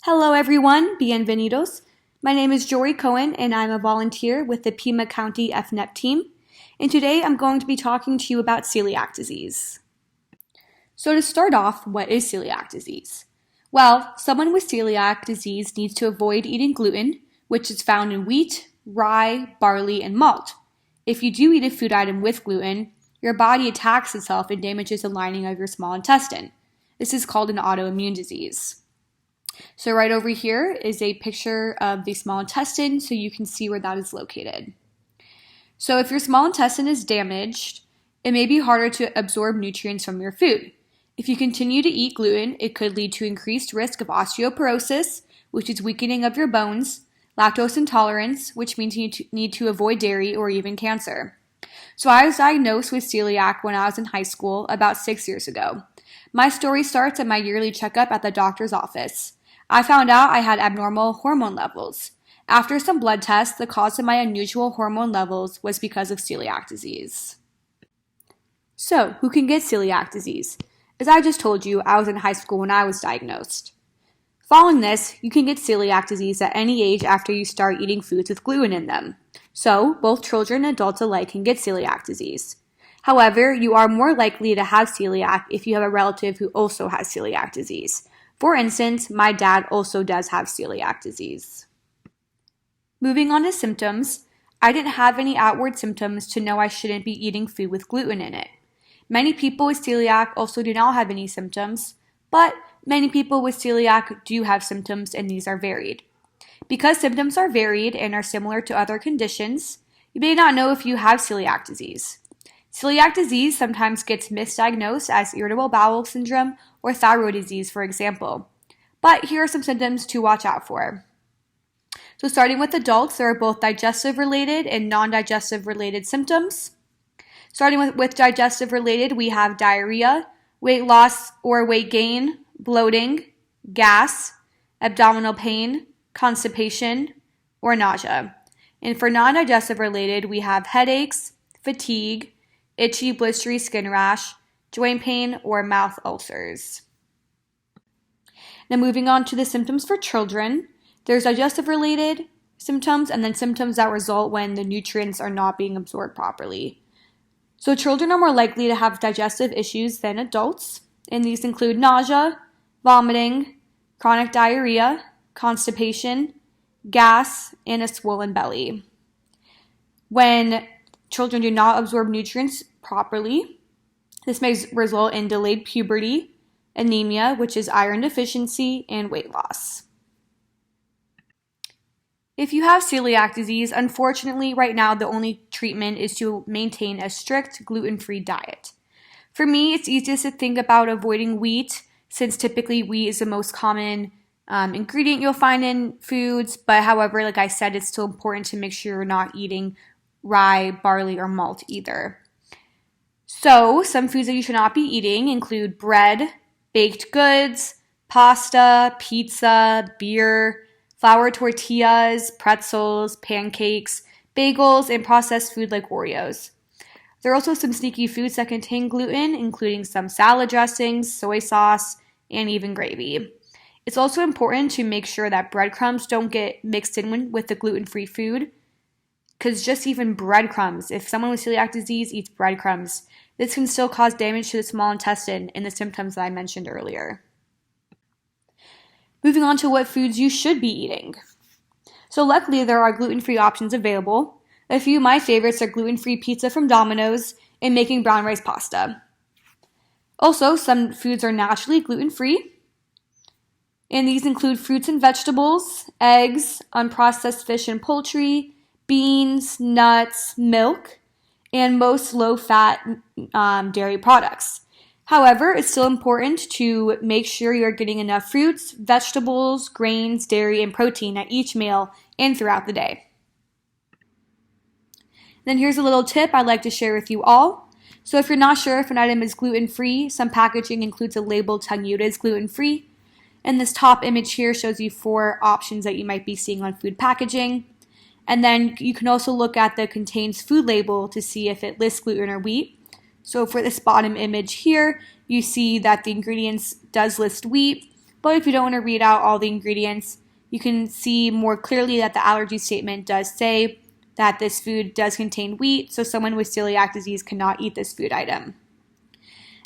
Hello everyone, bienvenidos. My name is Jorey Cohen and I'm a volunteer with the Pima County EFNEP team. And today I'm going to be talking to you about celiac disease. So to start off, what is celiac disease? Well, someone with celiac disease needs to avoid eating gluten, which is found in wheat, rye, barley, and malt. If you do eat a food item with gluten, your body attacks itself and damages the lining of your small intestine. This is called an autoimmune disease. So right over here is a picture of the small intestine so you can see where that is located. So if your small intestine is damaged, it may be harder to absorb nutrients from your food. If you continue to eat gluten, it could lead to increased risk of osteoporosis, which is weakening of your bones, lactose intolerance, which means you need to avoid dairy, or even cancer. So I was diagnosed with celiac when I was in high school about 6 years ago. My story starts at my yearly checkup at the doctor's office. I found out I had abnormal hormone levels. After some blood tests, the cause of my unusual hormone levels was because of celiac disease. So, who can get celiac disease? As I just told you, I was in high school when I was diagnosed. Following this, you can get celiac disease at any age after you start eating foods with gluten in them. So, both children and adults alike can get celiac disease. However, you are more likely to have celiac if you have a relative who also has celiac disease. For instance, my dad also does have celiac disease. Moving on to symptoms, I didn't have any outward symptoms to know I shouldn't be eating food with gluten in it. Many people with celiac also do not have any symptoms, but many people with celiac do have symptoms, and these are varied. Because symptoms are varied and are similar to other conditions, you may not know if you have celiac disease. Celiac disease sometimes gets misdiagnosed as irritable bowel syndrome or thyroid disease, for example. But here are some symptoms to watch out for. So starting with adults, there are both digestive-related and non-digestive-related symptoms. Starting with digestive-related, we have diarrhea, weight loss or weight gain, bloating, gas, abdominal pain, constipation, or nausea. And for non-digestive-related, we have headaches, fatigue, itchy, blistery skin rash, joint pain, or mouth ulcers. Now moving on to the symptoms for children, there's digestive-related symptoms and then symptoms that result when the nutrients are not being absorbed properly. So children are more likely to have digestive issues than adults, and these include nausea, vomiting, chronic diarrhea, constipation, gas, and a swollen belly. When children do not absorb nutrients properly, this may result in delayed puberty, anemia, which is iron deficiency, and weight loss. If you have celiac disease, unfortunately, right now the only treatment is to maintain a strict gluten-free diet. For me, it's easiest to think about avoiding wheat, since typically wheat is the most common ingredient you'll find in foods, but however, like I said, it's still important to make sure you're not eating rye, barley, or malt either. So, some foods that you should not be eating include bread, baked goods, pasta, pizza, beer, flour tortillas, pretzels, pancakes, bagels, and processed food like Oreos. There are also some sneaky foods that contain gluten, including some salad dressings, soy sauce, and even gravy. It's also important to make sure that breadcrumbs don't get mixed in with the gluten-free food, because just even breadcrumbs, if someone with celiac disease eats breadcrumbs, this can still cause damage to the small intestine and the symptoms that I mentioned earlier. Moving on to what foods you should be eating. So luckily there are gluten-free options available. A few of my favorites are gluten-free pizza from Domino's and making brown rice pasta. Also, some foods are naturally gluten-free, and these include fruits and vegetables, eggs, unprocessed fish and poultry, beans, nuts, milk, and most low-fat dairy products. However, it's still important to make sure you're getting enough fruits, vegetables, grains, dairy, and protein at each meal and throughout the day. Then here's a little tip I'd like to share with you all. So if you're not sure if an item is gluten-free, some packaging includes a label telling you it is gluten-free. And this top image here shows you 4 options that you might be seeing on food packaging. And then you can also look at the contains food label to see if it lists gluten or wheat. So for this bottom image here, you see that the ingredients does list wheat, but if you don't want to read out all the ingredients, you can see more clearly that the allergy statement does say that this food does contain wheat, so someone with celiac disease cannot eat this food item.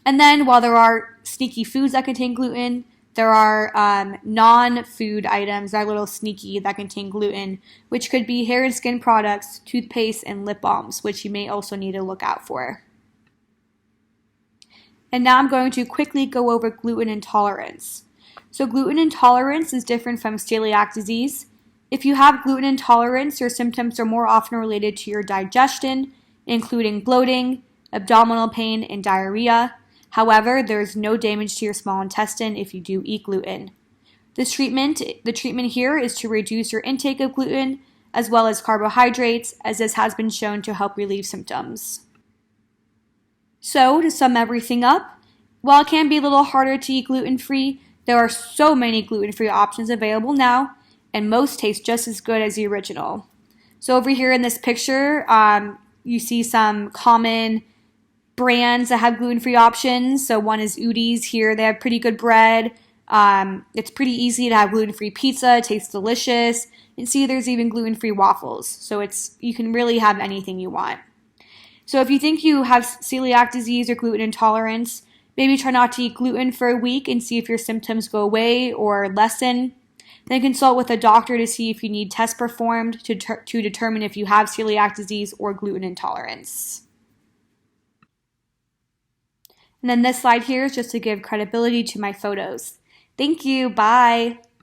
And then while there are sneaky foods that contain gluten, there are non-food items that are a little sneaky that contain gluten, which could be hair and skin products, toothpaste, and lip balms, which you may also need to look out for. And now I'm going to quickly go over gluten intolerance. So gluten intolerance is different from celiac disease. If you have gluten intolerance, your symptoms are more often related to your digestion, including bloating, abdominal pain, and diarrhea. However, there is no damage to your small intestine if you do eat gluten. The treatment here is to reduce your intake of gluten as well as carbohydrates, as this has been shown to help relieve symptoms. So, to sum everything up, while it can be a little harder to eat gluten-free, there are so many gluten-free options available now, and most taste just as good as the original. So over here in this picture, you see some common brands that have gluten-free options. So one is Udi's here. They have pretty good bread. It's pretty easy to have gluten-free pizza. It tastes delicious. And see, there's even gluten-free waffles. So you can really have anything you want. So if you think you have celiac disease or gluten intolerance, maybe try not to eat gluten for a week and see if your symptoms go away or lessen. Then consult with a doctor to see if you need tests performed to determine if you have celiac disease or gluten intolerance. And then this slide here is just to give credibility to my photos. Thank you. Bye.